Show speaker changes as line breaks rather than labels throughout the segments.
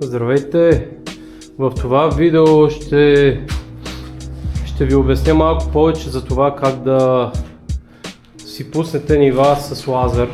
Здравейте! В това видео ще ви обясня малко повече за това как да си пуснете нива с лазер.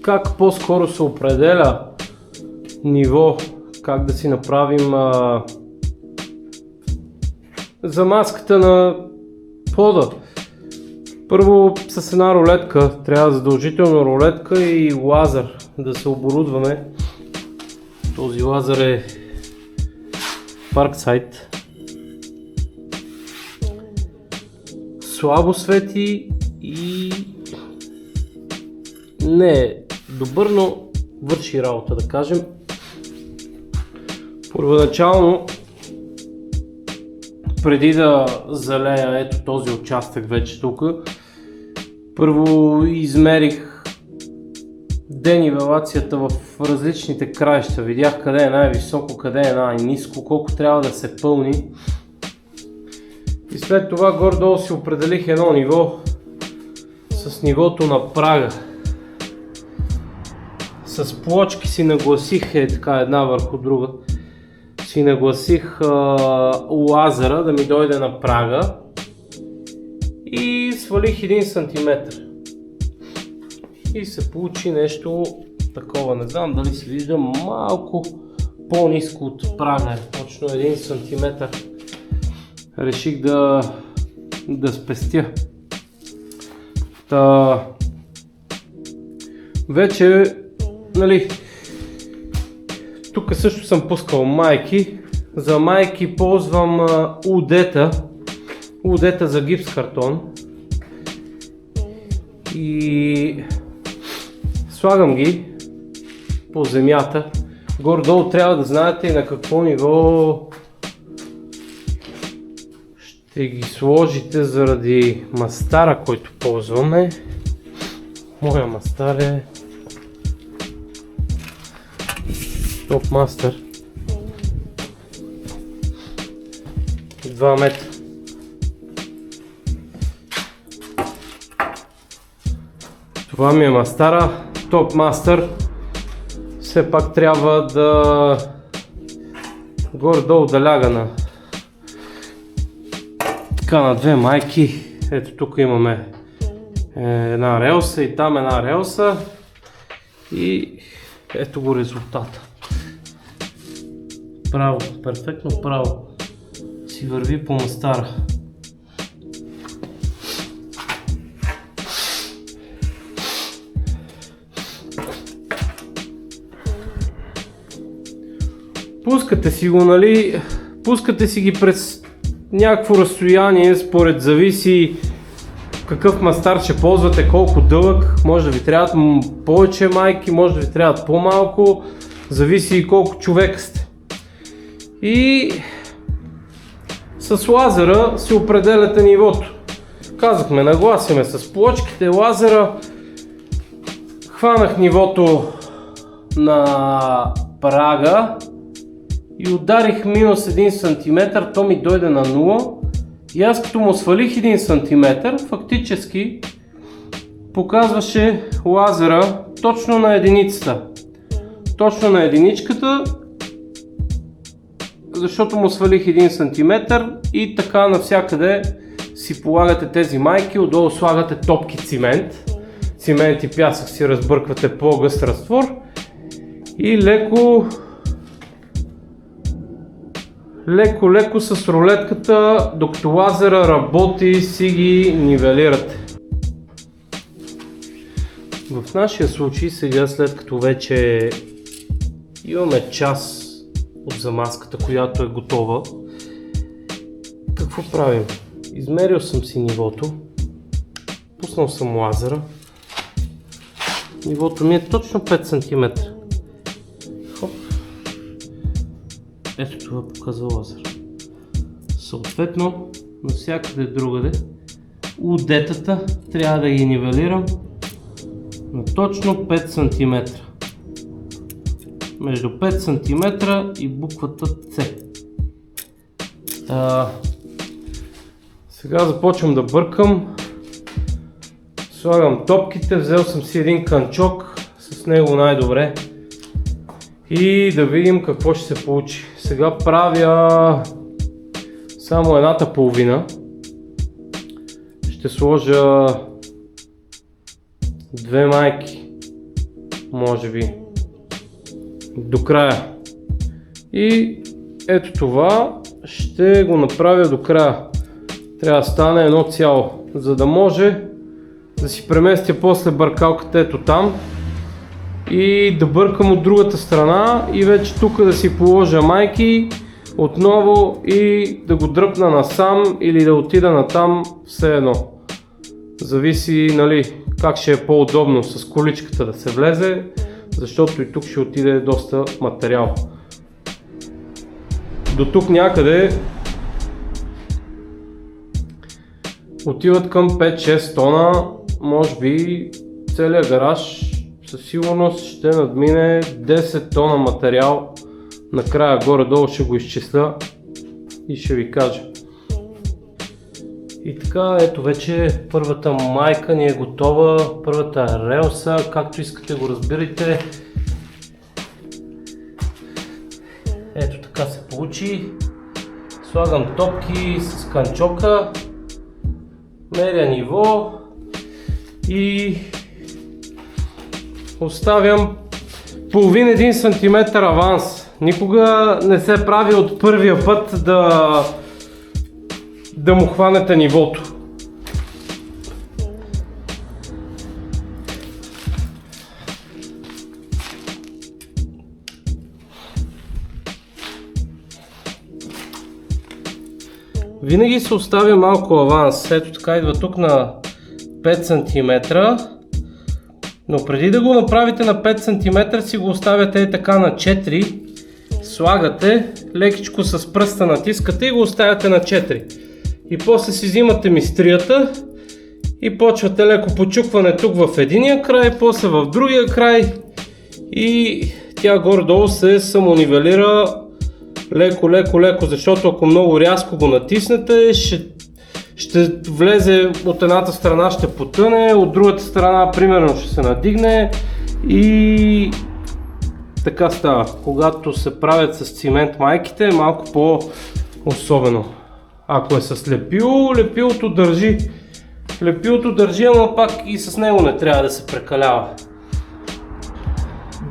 Как по-скоро се определя ниво, как да си направим замазката на пода. Първо с една рулетка, трябва задължително рулетка и лазер да се оборудваме. Този лазер е Parkside. Слабо свети и не е добър, но върши работа, да кажем. Първоначално, преди да залея ето този участък вече тук, първо измерих денивелацията в различните краища. Видях къде е най-високо, къде е най-ниско, колко трябва да се пълни. И след това горе-долу си определих едно ниво с нивото на прага. С плочки си нагласих така една върху друга. Си нагласих лазера да ми дойде на прага и свалих 1 см. И се получи нещо такова, не знам дали се вижда, малко по-ниско от прага, точно 1 см. Реших да спестя. Вече, нали, тук също съм пускал майки. За майки ползвам удета за гипс картон. И слагам ги по земята. Горе-долу трябва да знаете и на какво ниво ще ги сложите заради мастара, който ползваме. Моя мастар е Top Master 2 метра. Това ми е мастара, Top Master. Все пак трябва да горе-долу да ляга на така на две майки. Ето тук имаме една релса и там една релса. И ето го резултата. Право, перфектно право си върви по мастара. Пускате си го, нали, пускате си ги през някакво разстояние, според зависи какъв мастар ще ползвате, колко дълъг, може да ви трябват повече майки, може да ви трябват по-малко, зависи и колко човек сте. И с лазера си определяте нивото. Казахме, нагласиме с плочките, лазера, хванах нивото на прага и ударих минус 1 см, то ми дойде на 0 и аз като му свалих 1 см, фактически показваше лазера точно на единицата. Точно на единичката, защото му свалих 1 см и така навсякъде си полагате тези майки, отдолу слагате топки цимент. Цимент и пясък си разбърквате по-гъст разтвор и леко с рулетката, докато лазера работи, си ги нивелирате. В нашия случай сега, след като вече имаме част от замазката, която е готова, какво правим? Измерил съм си нивото, пуснал съм лазера, нивото ми е точно 5 см. Хоп. Ето това показва лазер. Съответно, навсякъде другаде, удетата трябва да ги нивелирам на точно 5 см. Между 5 см и буквата С. Сега започвам да бъркам. Слагам топките, взел съм си един канчок, с него най-добре и да видим какво ще се получи. Сега правя само едната половина. Ще сложа 2 майки, може би, до края. И ето това ще го направя до края. Трябва да стане едно цяло, за да може да си преместя после бъркалката ето там и да бъркам от другата страна и вече тук да си положа майки отново и да го дръпна насам или да отида натам, все едно. Зависи, нали, как ще е по-удобно с количката да се влезе, защото и тук ще отиде доста материал. До тук някъде отиват към 5-6 тона, може би целият гараж със сигурност ще надмине 10 тона материал. Накрая горе-долу ще го изчисля и ще ви кажа. И така, ето вече първата майка ни е готова, първата релса, както искате го разбирайте. Ето така се получи. Слагам топки с канчока, меря ниво и оставям половин 1 см аванс. Никога не се прави от първия път да му хванете нивото. Винаги се оставя малко аванс. Ето така идва тук на 5 см. Но преди да го направите на 5 см си го оставяте така на 4. Слагате, лекичко с пръста натискате и го оставяте на 4. И после си взимате мистрията и почвате леко почукване тук в единия край, после в другия край и тя горе-долу се самонивелира леко, защото ако много рязко го натиснете, ще влезе от едната страна, ще потъне, от другата страна примерно ще се надигне и така става. Когато се правят с цимент майките е малко по-особено. Ако е с лепило, лепилото държи. Лепилото държи, ама пак и с него не трябва да се прекалява.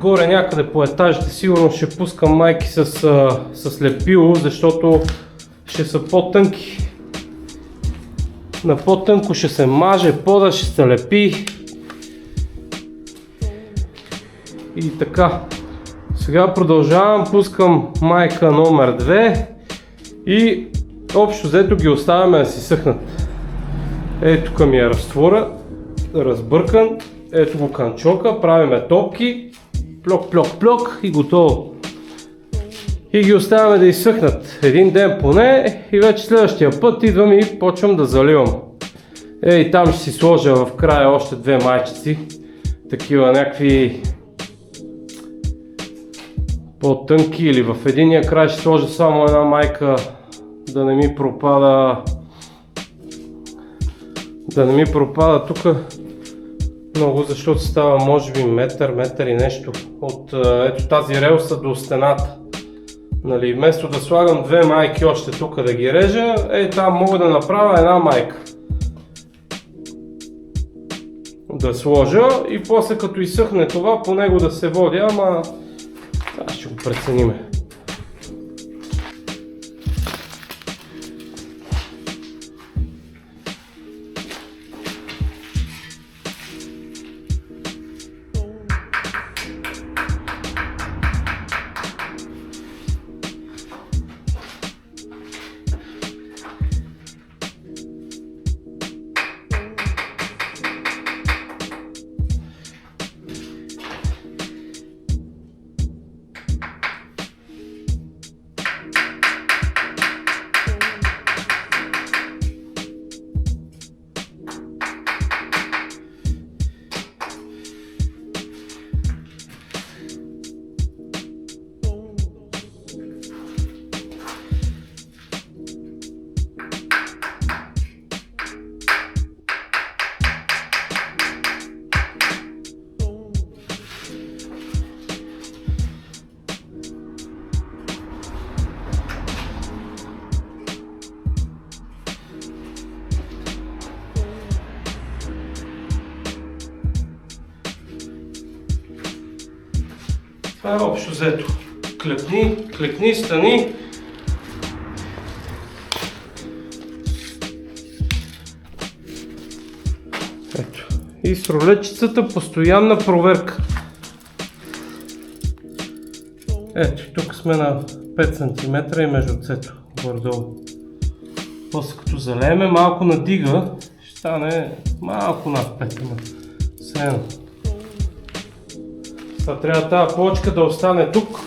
Горе някъде по етажите сигурно ще пускам майки с лепило, защото ще са по-тънки. На по-тънко ще се маже, пода ще се лепи. И така. Сега продължавам, пускам майка номер 2 и общо взето ги оставяме да си съхнат. Ето тук ми е разтвора, разбъркан, ето го канчока, правиме топки, плок и готово. И ги оставяме да изсъхнат един ден поне и вече следващия път идвам и почвам да заливам. И там ще си сложа в края още 2 майчици, такива някакви по-тънки или в единия край ще сложа само една майка да не ми пропада тук много, защото става може би метър и нещо от ето тази релса до стената. Нали, вместо да слагам 2 майки още тук да ги режа, там мога да направя една майка. Да сложа и после като изсъхне това по него да се водя, ама ще го прецениме. Това е общо взето. Клекни, стани. Ето. И с рулетчицата постоянна проверка. Ето, тук сме на 5 см и между цето, горе-долу. После като залееме малко надига, ще стане малко над 5 ама. Сено. Сега трябва тази плочка да остане тук,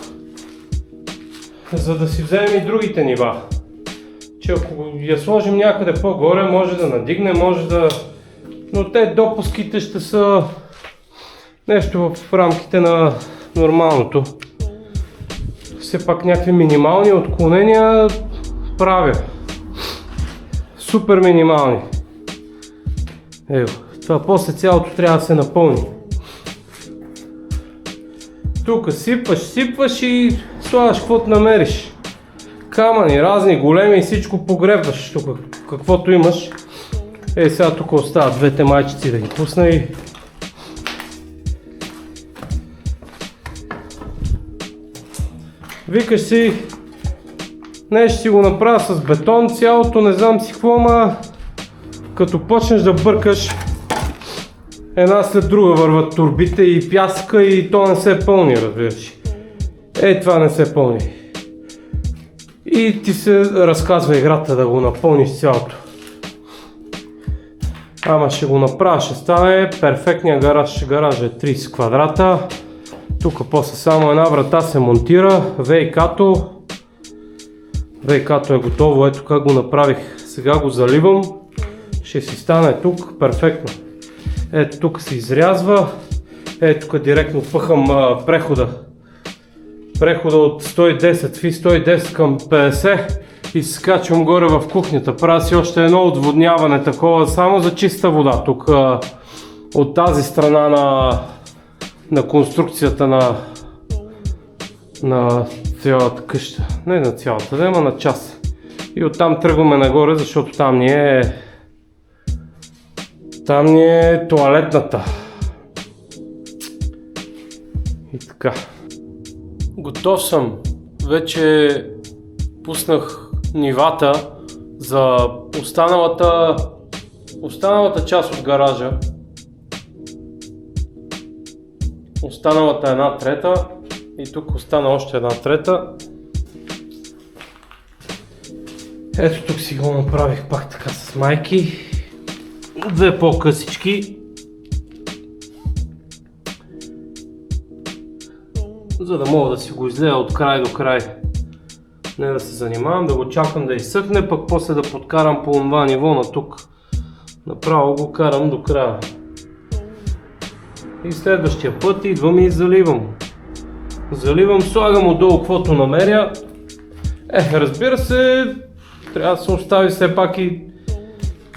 за да си вземем и другите нива. Че ако я сложим някъде по-горе, може да надигне, може да... Но те допуските ще са нещо в рамките на нормалното. Все пак някакви минимални отклонения правя. Супер минимални. Ево, това после цялото трябва да се напълни. Тук сипваш и слагаш каквото намериш. Камъни, разни, големи и всичко погребваш тук, каквото имаш. Сега тук остават двете майчици да ги пусна и... Викаш си, не ще си го направя с бетон, цялото не знам си какво, ама като почнеш да бъркаш, една след друга върват турбите и пясъка и то не се пълни, разбираш. Това не се пълни. И ти се разказва играта да го напълниш цялото. Ама ще го направя, ще стане перфектния гараж. Гаражът е 30 квадрата. Тук после само една врата се монтира. ВИК-то е готово, ето как го направих. Сега го заливам. Ще си стане тук перфектно. Ето тук се изрязва. Ето тук директно пъхам прехода. Прехода от 110, фи 110 към 50 и се скачвам горе в кухнята. Правя си още едно отводняване такова, само за чиста вода. Тук от тази страна на конструкцията на цялата къща. Не на цялата, да, ама на част. И оттам тръгваме нагоре, защото там ни е тоалетната. И така. Готов съм. Вече пуснах нивата за останалата част от гаража. Останалата е 1/3 и тук остана още 1/3. Ето тук си го направих пак така с майки. Две по-късички. За да мога да си го излея от край до край. Не да се занимавам, да го чакам да изсъхне, пък после да подкарам по това ниво на тук. Направо го карам до края. И следващия път идвам и заливам. Слагам отдолу каквото намеря. Разбира се, трябва да се остави все пак и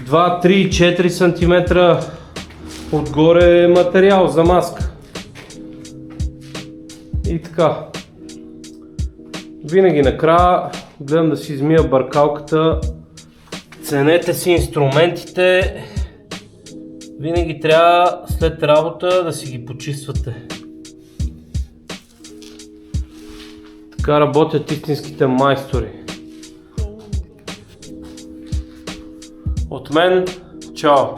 2, 3, 4 см отгоре материал за маска. И така. Винаги накрая гледам да си измия бъркалката. Ценете си инструментите. Винаги трябва след работа да си ги почиствате. Така работят истинските майстори. От мен, чао!